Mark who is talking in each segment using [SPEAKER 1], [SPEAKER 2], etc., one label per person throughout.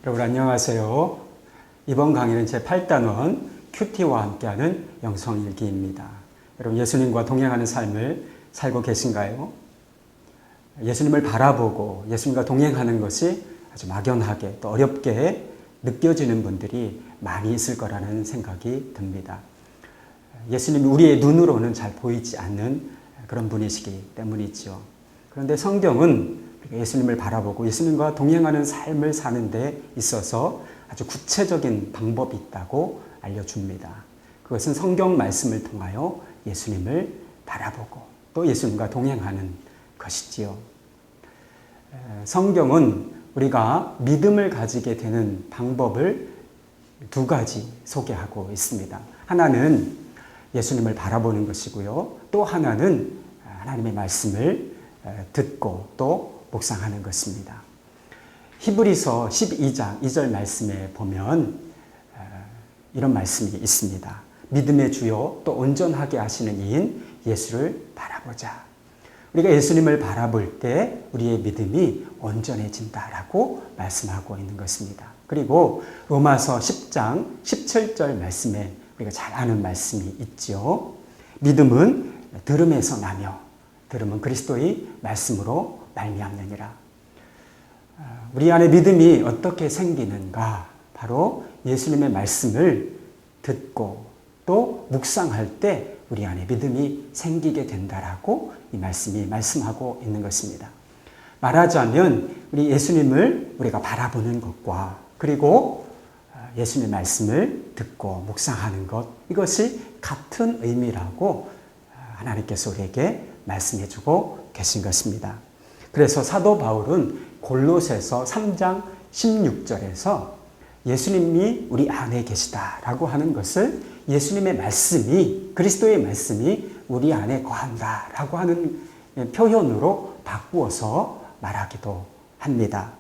[SPEAKER 1] 여러분 안녕하세요. 이번 강의는 제8단원 큐티와 함께하는 영성일기입니다. 여러분 예수님과 동행하는 삶을 살고 계신가요? 예수님을 바라보고 예수님과 동행하는 것이 아주 막연하게 또 어렵게 느껴지는 분들이 많이 있을 거라는 생각이 듭니다. 예수님이 우리의 눈으로는 잘 보이지 않는 그런 분이시기 때문이죠. 그런데 성경은 예수님을 바라보고 예수님과 동행하는 삶을 사는 데 있어서 아주 구체적인 방법이 있다고 알려줍니다. 그것은 성경 말씀을 통하여 예수님을 바라보고 또 예수님과 동행하는 것이지요. 성경은 우리가 믿음을 가지게 되는 방법을 두 가지 소개하고 있습니다. 하나는 예수님을 바라보는 것이고요. 또 하나는 하나님의 말씀을 듣고 또 묵상하는 것입니다. 히브리서 12장 2절 말씀에 보면 이런 말씀이 있습니다. 믿음의 주요 또 온전하게 하시는 이인 예수를 바라보자. 우리가 예수님을 바라볼 때 우리의 믿음이 온전해진다라고 말씀하고 있는 것입니다. 그리고 로마서 10장 17절 말씀에 우리가 잘 아는 말씀이 있죠. 믿음은 들음에서 나며 들음은 그리스도의 말씀으로 말미암느니라. 우리 안에 믿음이 어떻게 생기는가? 바로 예수님의 말씀을 듣고 또 묵상할 때 우리 안에 믿음이 생기게 된다라고 이 말씀이 말씀하고 있는 것입니다. 말하자면 우리 예수님을 우리가 바라보는 것과 그리고 예수님의 말씀을 듣고 묵상하는 것, 이것이 같은 의미라고 하나님께서 우리에게 말씀해 주고 계신 것입니다. 그래서 사도 바울은 골로새서 3장 16절에서 예수님이 우리 안에 계시다라고 하는 것을 예수님의 말씀이, 그리스도의 말씀이 우리 안에 거한다라고 하는 표현으로 바꾸어서 말하기도 합니다.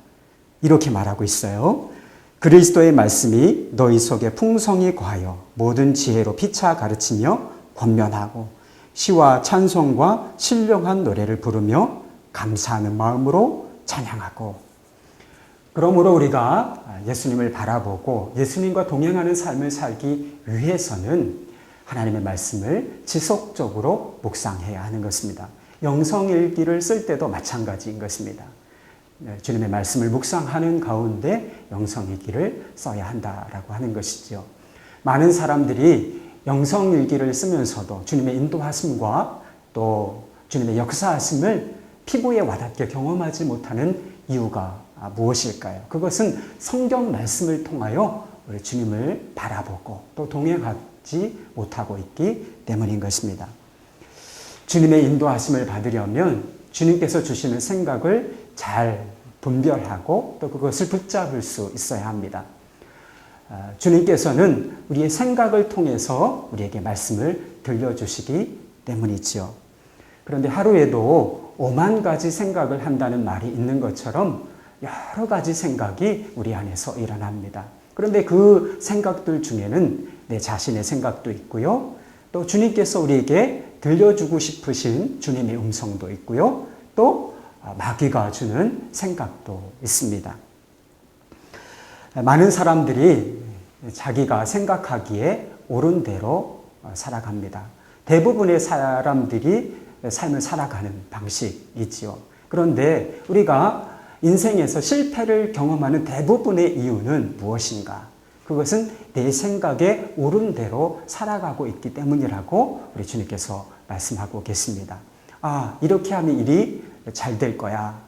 [SPEAKER 1] 이렇게 말하고 있어요. 그리스도의 말씀이 너희 속에 풍성히 거하여 모든 지혜로 피차 가르치며 권면하고 시와 찬송과 신령한 노래를 부르며 감사하는 마음으로 찬양하고. 그러므로 우리가 예수님을 바라보고 예수님과 동행하는 삶을 살기 위해서는 하나님의 말씀을 지속적으로 묵상해야 하는 것입니다. 영성일기를 쓸 때도 마찬가지인 것입니다. 주님의 말씀을 묵상하는 가운데 영성일기를 써야 한다라고 하는 것이죠. 많은 사람들이 영성일기를 쓰면서도 주님의 인도하심과 또 주님의 역사하심을 피부에 와닿게 경험하지 못하는 이유가 무엇일까요? 그것은 성경 말씀을 통하여 우리 주님을 바라보고 또 동행하지 못하고 있기 때문인 것입니다. 주님의 인도하심을 받으려면 주님께서 주시는 생각을 잘 분별하고 또 그것을 붙잡을 수 있어야 합니다. 주님께서는 우리의 생각을 통해서 우리에게 말씀을 들려주시기 때문이지요. 그런데 하루에도 5만 가지 생각을 한다는 말이 있는 것처럼 여러 가지 생각이 우리 안에서 일어납니다. 그런데 그 생각들 중에는 내 자신의 생각도 있고요. 또 주님께서 우리에게 들려주고 싶으신 주님의 음성도 있고요. 또 마귀가 주는 생각도 있습니다. 많은 사람들이 자기가 생각하기에 옳은 대로 살아갑니다. 대부분의 사람들이 삶을 살아가는 방식이지요. 그런데 우리가 인생에서 실패를 경험하는 대부분의 이유는 무엇인가? 그것은 내 생각에 옳은 대로 살아가고 있기 때문이라고 우리 주님께서 말씀하고 계십니다. 이렇게 하면 일이 잘 될 거야.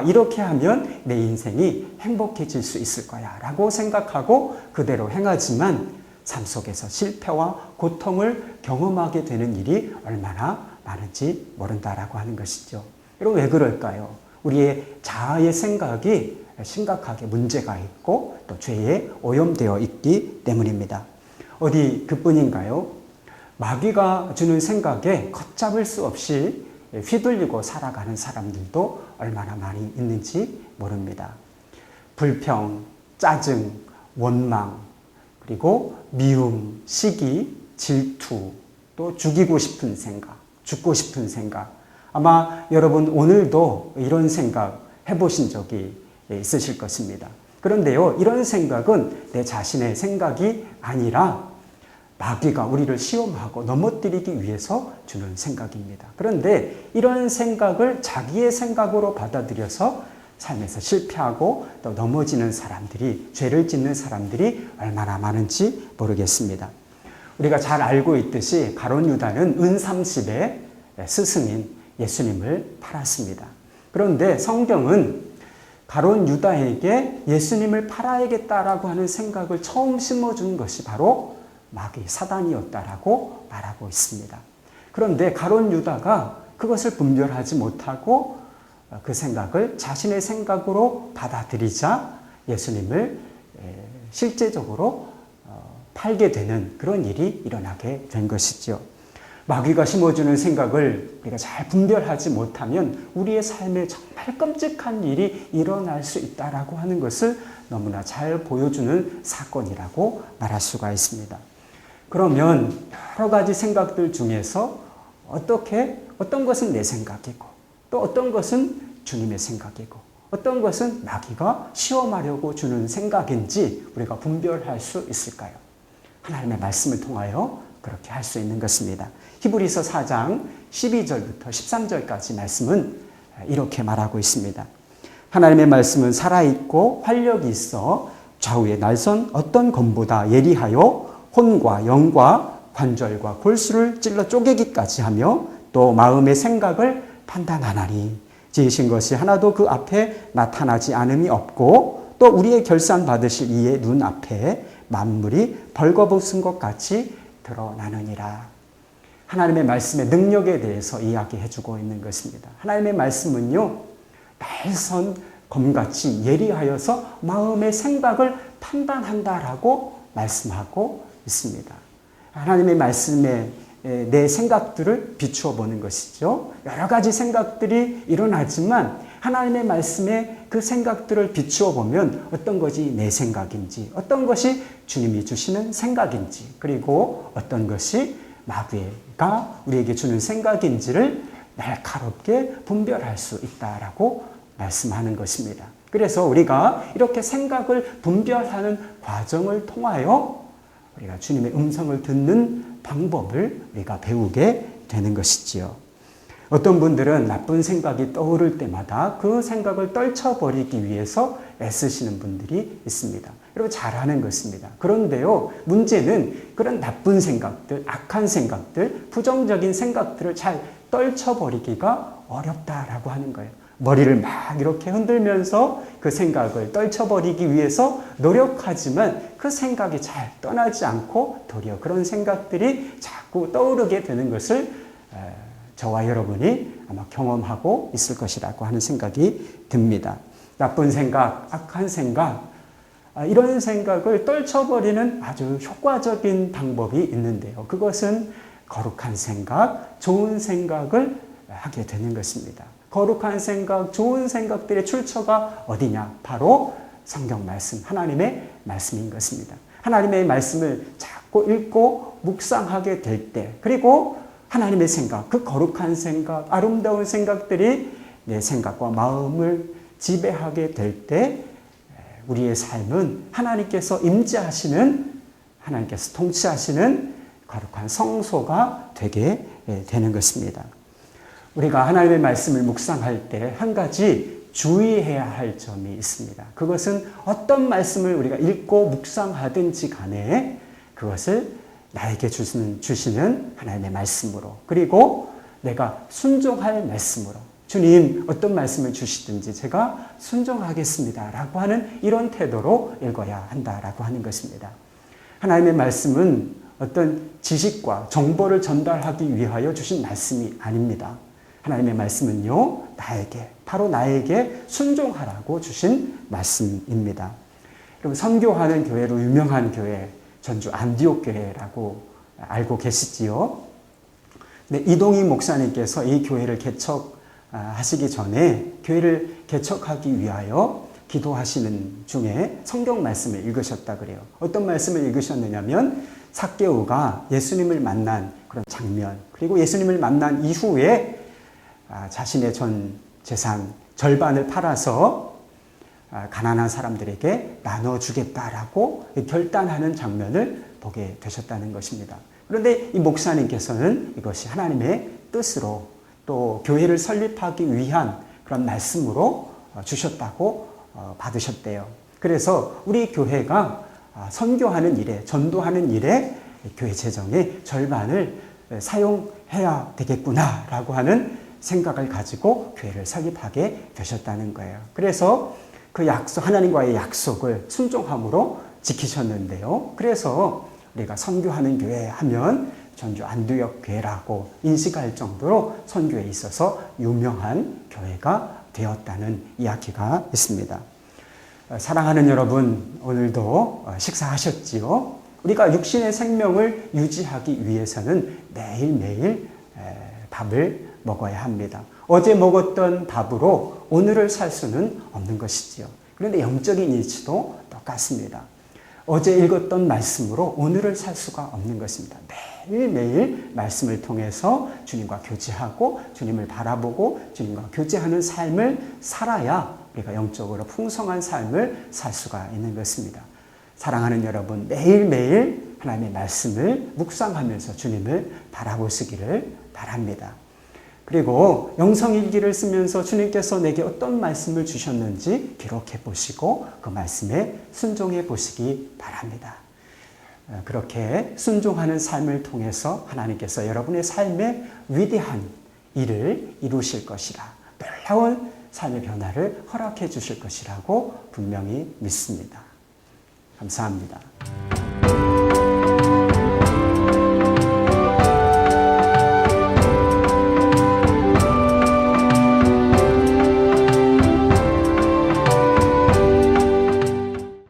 [SPEAKER 1] 이렇게 하면 내 인생이 행복해질 수 있을 거야 라고 생각하고 그대로 행하지만 삶 속에서 실패와 고통을 경험하게 되는 일이 얼마나 많은지 모른다라고 하는 것이죠. 여러분 왜 그럴까요? 우리의 자아의 생각이 심각하게 문제가 있고 또 죄에 오염되어 있기 때문입니다. 어디 그뿐인가요? 마귀가 주는 생각에 걷잡을 수 없이 휘둘리고 살아가는 사람들도 얼마나 많이 있는지 모릅니다. 불평, 짜증, 원망, 그리고 미움, 시기, 질투, 또 죽이고 싶은 생각, 죽고 싶은 생각. 아마 여러분 오늘도 이런 생각 해보신 적이 있으실 것입니다. 그런데요, 이런 생각은 내 자신의 생각이 아니라 마귀가 우리를 시험하고 넘어뜨리기 위해서 주는 생각입니다. 그런데 이런 생각을 자기의 생각으로 받아들여서 삶에서 실패하고 또 넘어지는 사람들이, 죄를 짓는 사람들이 얼마나 많은지 모르겠습니다. 우리가 잘 알고 있듯이 가룟 유다는 은30의 스승인 예수님을 팔았습니다. 그런데 성경은 가룟 유다에게 예수님을 팔아야겠다라고 하는 생각을 처음 심어준 것이 바로 마귀 사단이었다라고 말하고 있습니다. 그런데 가룟 유다가 그것을 분별하지 못하고 그 생각을 자신의 생각으로 받아들이자 예수님을 실제적으로 팔게 되는 그런 일이 일어나게 된 것이죠. 마귀가 심어주는 생각을 우리가 잘 분별하지 못하면 우리의 삶에 정말 끔찍한 일이 일어날 수 있다라고 하는 것을 너무나 잘 보여주는 사건이라고 말할 수가 있습니다. 그러면 여러 가지 생각들 중에서 어떤 것은 내 생각이고 또 어떤 것은 주님의 생각이고 어떤 것은 마귀가 시험하려고 주는 생각인지 우리가 분별할 수 있을까요? 하나님의 말씀을 통하여 그렇게 할 수 있는 것입니다. 히브리서 4장 12절부터 13절까지 말씀은 이렇게 말하고 있습니다. 하나님의 말씀은 살아있고 활력이 있어 좌우의 날선 어떤 검보다 예리하여 혼과 영과 관절과 골수를 찔러 쪼개기까지 하며 또 마음의 생각을 판단하나니 지으신 것이 하나도 그 앞에 나타나지 않음이 없고 또 우리의 결산 받으실 이의 눈 앞에 만물이 벌거벗은 것 같이 드러나느니라. 하나님의 말씀의 능력에 대해서 이야기해 주고 있는 것입니다. 하나님의 말씀은요, 날선 검같이 예리하여서 마음의 생각을 판단한다라고 말씀하고 있습니다. 하나님의 말씀에 내 생각들을 비추어 보는 것이죠. 여러 가지 생각들이 일어나지만 하나님의 말씀에 그 생각들을 비추어 보면 어떤 것이 내 생각인지, 어떤 것이 주님이 주시는 생각인지, 그리고 어떤 것이 마귀가 우리에게 주는 생각인지를 날카롭게 분별할 수 있다라고 말씀하는 것입니다. 그래서 우리가 이렇게 생각을 분별하는 과정을 통하여 우리가 주님의 음성을 듣는 방법을 우리가 배우게 되는 것이지요. 어떤 분들은 나쁜 생각이 떠오를 때마다 그 생각을 떨쳐버리기 위해서 애쓰시는 분들이 있습니다. 여러분 잘하는 것입니다. 그런데요, 문제는 그런 나쁜 생각들, 악한 생각들, 부정적인 생각들을 잘 떨쳐버리기가 어렵다라고 하는 거예요. 머리를 막 이렇게 흔들면서 그 생각을 떨쳐버리기 위해서 노력하지만 그 생각이 잘 떠나지 않고 도리어 그런 생각들이 자꾸 떠오르게 되는 것을 저와 여러분이 아마 경험하고 있을 것이라고 하는 생각이 듭니다. 나쁜 생각, 악한 생각, 이런 생각을 떨쳐버리는 아주 효과적인 방법이 있는데요. 그것은 거룩한 생각, 좋은 생각을 하게 되는 것입니다. 거룩한 생각, 좋은 생각들의 출처가 어디냐? 바로 성경 말씀, 하나님의 말씀인 것입니다. 하나님의 말씀을 자꾸 읽고 묵상하게 될 때, 그리고 하나님의 생각, 그 거룩한 생각, 아름다운 생각들이 내 생각과 마음을 지배하게 될 때 우리의 삶은 하나님께서 임재하시는, 하나님께서 통치하시는 거룩한 성소가 되게 되는 것입니다. 우리가 하나님의 말씀을 묵상할 때 한 가지 주의해야 할 점이 있습니다. 그것은 어떤 말씀을 우리가 읽고 묵상하든지 간에 그것을 나에게 주시는 하나님의 말씀으로, 그리고 내가 순종할 말씀으로, 주님 어떤 말씀을 주시든지 제가 순종하겠습니다 라고 하는 이런 태도로 읽어야 한다라고 하는 것입니다. 하나님의 말씀은 어떤 지식과 정보를 전달하기 위하여 주신 말씀이 아닙니다. 하나님의 말씀은요, 바로 나에게 순종하라고 주신 말씀입니다. 여러분, 선교하는 교회로 유명한 교회, 전주 안디옥 교회라고 알고 계시지요? 근데 이동희 목사님께서 이 교회를 개척하시기 전에 교회를 개척하기 위하여 기도하시는 중에 성경 말씀을 읽으셨다 그래요. 어떤 말씀을 읽으셨느냐면 삭개오가 예수님을 만난 그런 장면, 그리고 예수님을 만난 이후에 자신의 전 재산 절반을 팔아서 가난한 사람들에게 나눠주겠다라고 결단하는 장면을 보게 되셨다는 것입니다. 그런데 이 목사님께서는 이것이 하나님의 뜻으로 또 교회를 설립하기 위한 그런 말씀으로 주셨다고 받으셨대요. 그래서 우리 교회가 선교하는 일에, 전도하는 일에 교회 재정의 절반을 사용해야 되겠구나라고 하는 생각을 가지고 교회를 설립하게 되셨다는 거예요. 그래서 그 약속, 하나님과의 약속을 순종함으로 지키셨는데요. 그래서 우리가 선교하는 교회 하면 전주 안두역 교회라고 인식할 정도로 선교에 있어서 유명한 교회가 되었다는 이야기가 있습니다. 사랑하는 여러분, 오늘도 식사하셨지요? 우리가 육신의 생명을 유지하기 위해서는 매일매일 밥을 먹어야 합니다. 어제 먹었던 밥으로 오늘을 살 수는 없는 것이지요. 그런데 영적인 이치도 똑같습니다. 어제 읽었던 말씀으로 오늘을 살 수가 없는 것입니다. 매일매일 말씀을 통해서 주님과 교제하고 주님을 바라보고 주님과 교제하는 삶을 살아야 우리가 영적으로 풍성한 삶을 살 수가 있는 것입니다. 사랑하는 여러분, 매일매일 하나님의 말씀을 묵상하면서 주님을 바라보시기를 바랍니다. 그리고 영성일기를 쓰면서 주님께서 내게 어떤 말씀을 주셨는지 기록해 보시고 그 말씀에 순종해 보시기 바랍니다. 그렇게 순종하는 삶을 통해서 하나님께서 여러분의 삶에 위대한 일을 이루실 것이라, 놀라운 삶의 변화를 허락해 주실 것이라고 분명히 믿습니다. 감사합니다.